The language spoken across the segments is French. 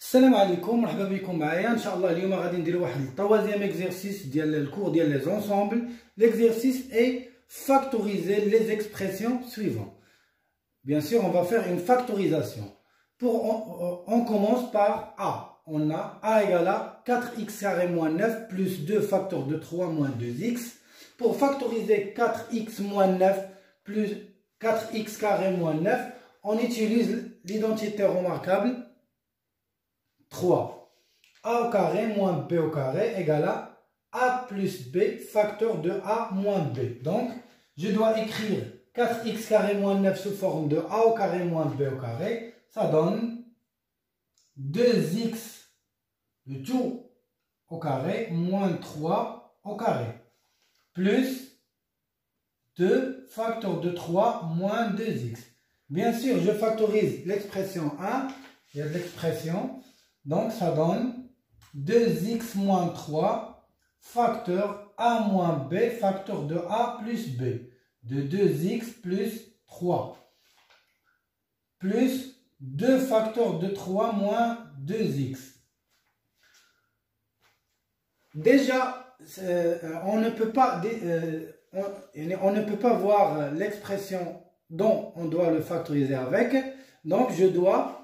السلام عليكم، مرحبا بكم معايا. ان شاء الله اليوم غادي نديرو واحد الطوازيام اكزرسيس ديال الكور ديال لي زونسومبل. L'exercice est factoriser les expressions suivantes. Bien sûr, on va faire une factorisation. On commence par A. On a A égale à 4x carré moins 9 plus 2 facteur de 3 moins 2x. Pour factoriser 4x moins 9 plus 4x carré moins 9, on utilise l'identité remarquable 3. A au carré moins B au carré égale à A plus B facteur de A moins B. Donc, je dois écrire 4x carré moins 9 sous forme de A au carré moins B au carré. Ça donne 2x le tout au carré moins 3 au carré. Plus 2 facteur de 3 moins 2x. Bien sûr, je factorise l'expression 1. Il y a de l'expression. Donc, ça donne 2x moins 3 facteur A moins B facteur de A plus B. De 2x plus 3. Plus 2 facteurs de 3 moins 2x. Déjà, on ne peut pas voir l'expression dont on doit le factoriser avec. Donc, je dois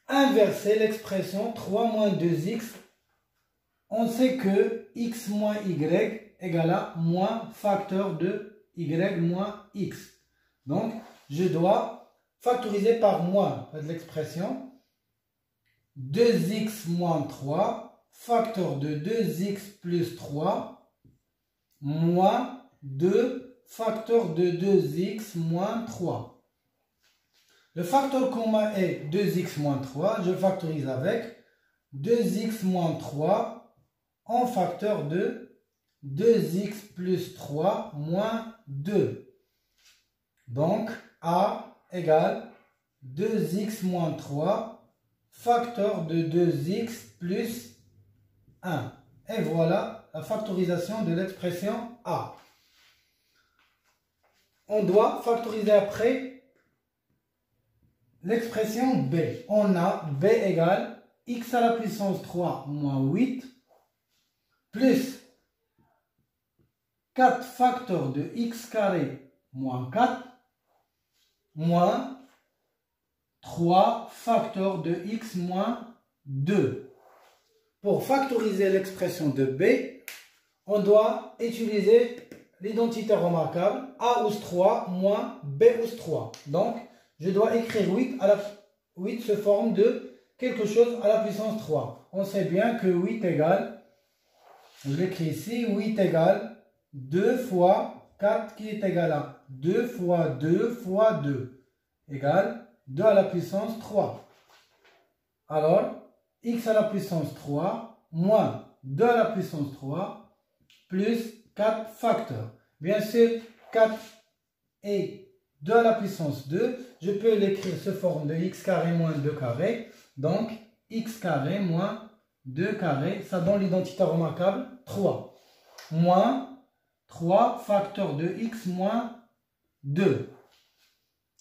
inverser l'expression 3 moins 2x. On sait que x moins y égale à moins facteur de y moins x. Donc, je dois factoriser par moins de l'expression 2x moins 3 facteur de 2x plus 3 moins 2 facteur de 2x moins 3. Le facteur commun est 2x moins 3. Je factorise avec 2x moins 3 en facteur de 2x plus 3 moins 2. Donc, A égale 2x moins 3 facteur de 2x plus 1. Et voilà la factorisation de l'expression A. On doit factoriser après l'expression B. On a B égale x à la puissance 3 moins 8 plus 4 facteurs de x carré moins 4 moins 3 facteurs de x moins 2. Pour factoriser l'expression de B, on doit utiliser l'identité remarquable A + 3 moins B + 3. Donc, je dois écrire 8 se forme de quelque chose à la puissance 3. On sait bien que 8 égale, je l'écris ici, 8 égale 2 fois 4 qui est égal à 2 fois 2 fois 2 égale 2 à la puissance 3. Alors, x à la puissance 3 moins 2 à la puissance 3 plus 4 facteurs. Bien sûr, 4 et 2 à la puissance 2, je peux l'écrire sous forme de x carré moins 2 carré. Donc, x carré moins 2 carré, ça donne l'identité remarquable 3. Moins 3 facteur de x moins 2.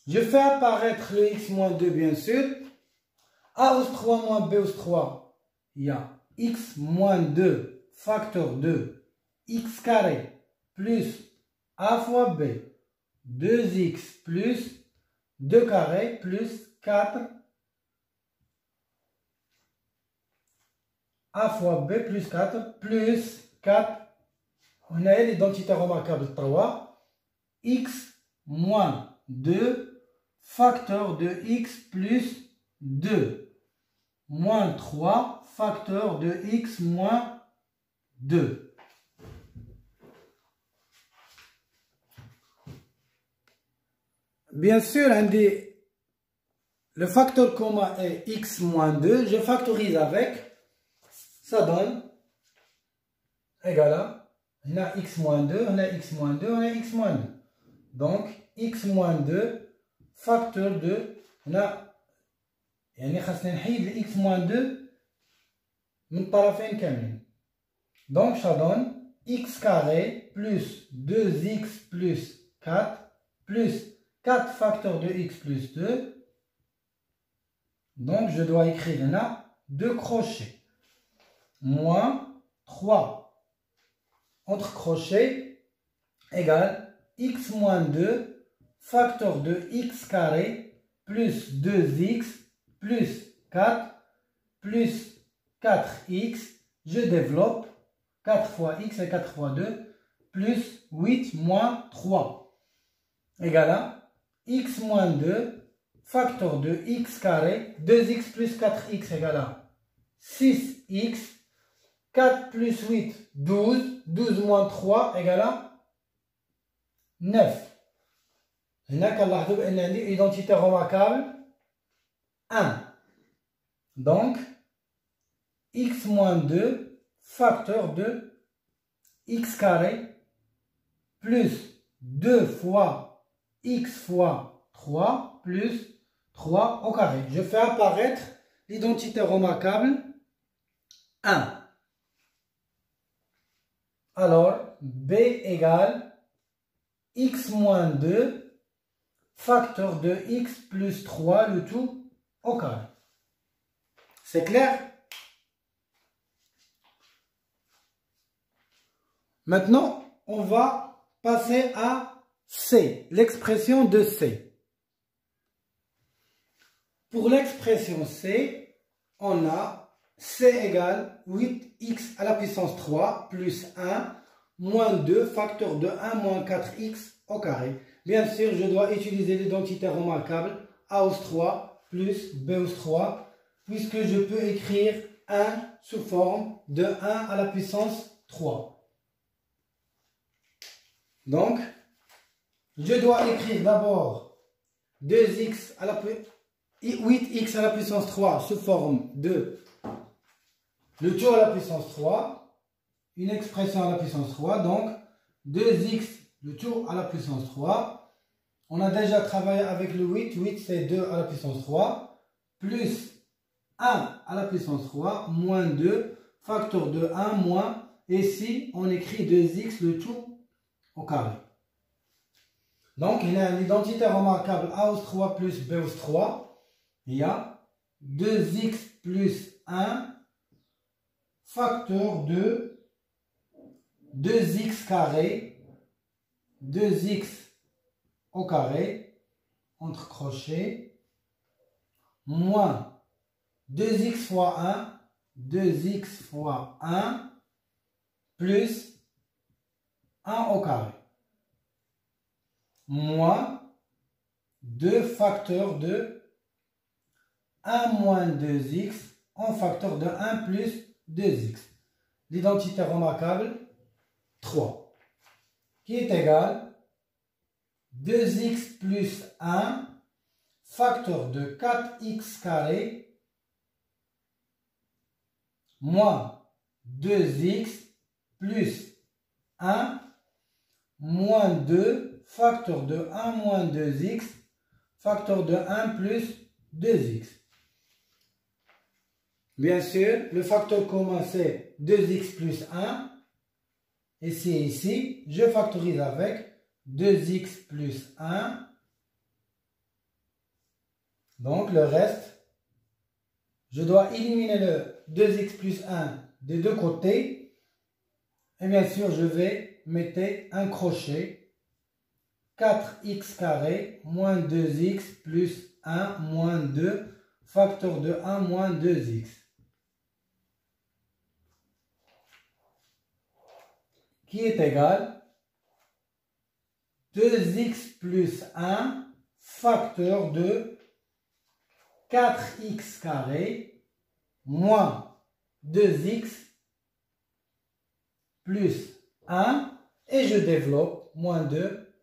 Je fais apparaître le x moins 2, bien sûr. A + 3 moins B + 3, il y a x moins 2 facteur de x carré plus a fois b. 2x plus 2 carré plus 4 a fois b plus 4 plus 4. On a l'identité remarquable 3. X moins 2 facteur de x plus 2 moins 3 facteur de x moins 2. Bien sûr, le facteur commun est x moins 2. Je factorise avec. Ça donne égal à, on a x moins 2, on a x moins 2, on a x moins 2. Donc, x moins 2 facteur de, on a, يعني خاصنا نحيد x moins 2 من الطرفين كاملين. Donc, ça donne x carré plus 2x plus 4 plus 4 facteurs de x plus 2 Donc, je dois écrire là 2 crochets. Moins 3 entre crochets égale x moins 2 facteur de x carré plus 2x plus 4 plus 4x. Je développe 4 fois x et 4 fois 2 plus 8 moins 3 égale à x moins 2 facteur de x carré, 2x plus 4x égale à 6x, 4 plus 8, 12, 12 moins 3 égale à 9. هنا كنلاحظوا بأن عندي identité remarquable 1. Donc, x moins 2 facteur de x carré plus 2 fois x fois 3 plus 3 au carré. Je fais apparaître l'identité remarquable 1. Alors, b égale x moins 2 facteur de x plus 3, le tout au carré. C'est clair? Maintenant, on va passer à C, l'expression de C. Pour l'expression C, on a C égale 8x à la puissance 3 plus 1 moins 2 facteur de 1 moins 4x au carré. Bien sûr, je dois utiliser l'identité remarquable A aux 3 plus B aux 3 puisque je peux écrire 1 sous forme de 1 à la puissance 3. Donc, je dois écrire d'abord 2x à la 8x à la puissance 3 sous forme de le tout à la puissance 3, une expression à la puissance 3, donc 2x le tout à la puissance 3. On a déjà travaillé avec le 8, 8 c'est 2 à la puissance 3, plus 1 à la puissance 3, moins 2, facteur de 1, moins, et ici on écrit 2x le tout au carré. Donc il y a l'identité remarquable A aux 3 plus B aux 3. Il y a 2x plus 1 facteur de 2x carré, 2x au carré, entre crochets, moins 2x fois 1, 2x fois 1, plus 1 au carré, moins 2 facteurs de 1 moins 2x en facteur de 1 plus 2x. L'identité remarquable 3, qui est égal 2x plus 1 facteur de 4x carré moins 2x plus 1 moins 2 facteur de 1 moins 2x facteur de 1 plus 2x. Bien sûr, le facteur commun c'est 2x plus 1. Ici, je factorise avec 2x plus 1. Donc, le reste, je dois éliminer le 2x plus 1 des deux côtés. Et bien sûr, je vais mettre un crochet. 4x carré moins 2x plus 1 moins 2 facteur de 1 moins 2x. Qui est égal 2x plus 1 facteur de 4x carré moins 2x plus 1 et je développe moins 2.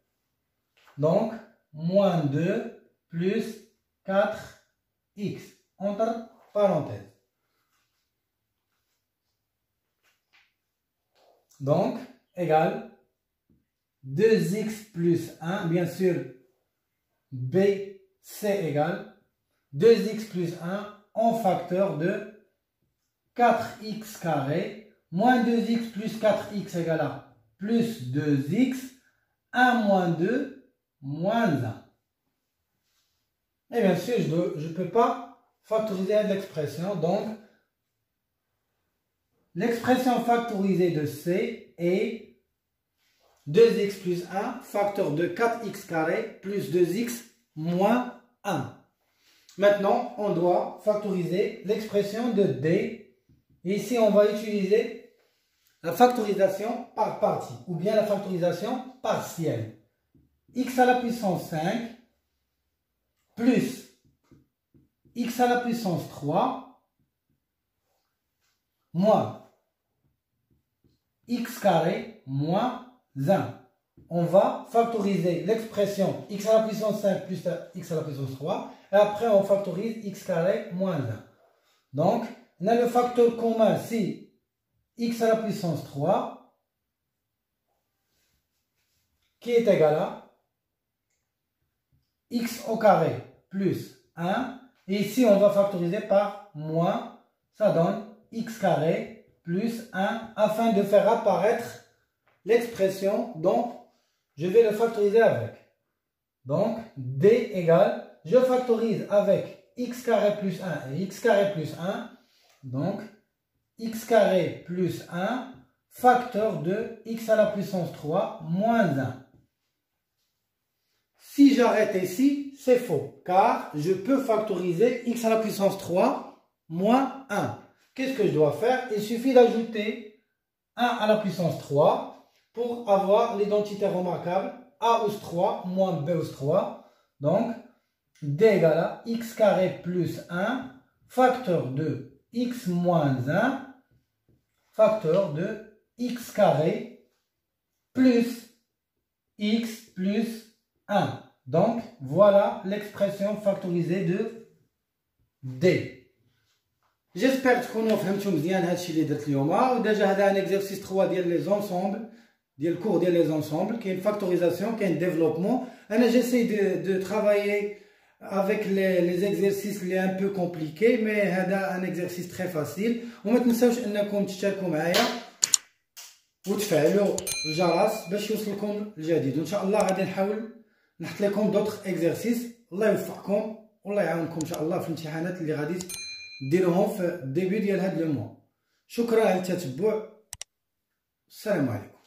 Donc, moins 2 plus 4x entre parenthèses. Donc, égale 2x plus 1, bien sûr, b, c'est égal 2x plus 1 en facteur de 4x carré, moins 2x plus 4x égale à plus 2x, 1 moins 2, moins 1. Et bien sûr, je ne peux pas factoriser l'expression. Donc, l'expression factorisée de C est 2x plus 1, facteur de 4x carré plus 2x moins 1. Maintenant, on doit factoriser l'expression de D. Ici, on va utiliser la factorisation par partie ou bien la factorisation partielle. X à la puissance 5 plus x à la puissance 3 moins x carré moins 1. On va factoriser l'expression x à la puissance 5 plus x à la puissance 3 et après on factorise x carré moins 1. Donc, on a le facteur commun si x à la puissance 3 qui est égal à x au carré plus 1. Et ici, on va factoriser par moins. Ça donne x carré plus 1 afin de faire apparaître l'expression dont je vais le factoriser avec. Donc, D égale, je factorise avec x carré plus 1 et x carré plus 1. Donc, x carré plus 1, facteur de x à la puissance 3 moins 1. Si j'arrête ici, c'est faux, car je peux factoriser x à la puissance 3 moins 1. Qu'est-ce que je dois faire? Il suffit d'ajouter 1 à la puissance 3 pour avoir l'identité remarquable a us 3 moins b us 3. Donc, d égale à x carré plus 1, facteur de x moins 1, facteur de x carré plus x plus 1. Donc, voilà l'expression factorisée de D. J'espère تكونوا فهمتوا مزيان هادشي اللي درت اليوم. وديجا هذا ان اكزرسيس 3 ديال لي زونسومبل ديال الكور ديال لي زونسومبل. كاين فاكتوريزاسيون كاين ديفلوبمون. انا جيساي دو ترافايي avec les exercices les un peu compliqués, mais هذا un exercice très facile. وما تنساوش انكم تشتركوا معايا وتفعلوا الجرس باش يوصلكم الجديد. وان شاء الله غادي نحاول نحط لكم دوطخ اكزرسيس. الله يوفقكم والله يعاونكم ان شاء الله في الامتحانات اللي غادي ديروهم في الديبي ديال هذا الموا. شكرا على التتبع. السلام عليكم.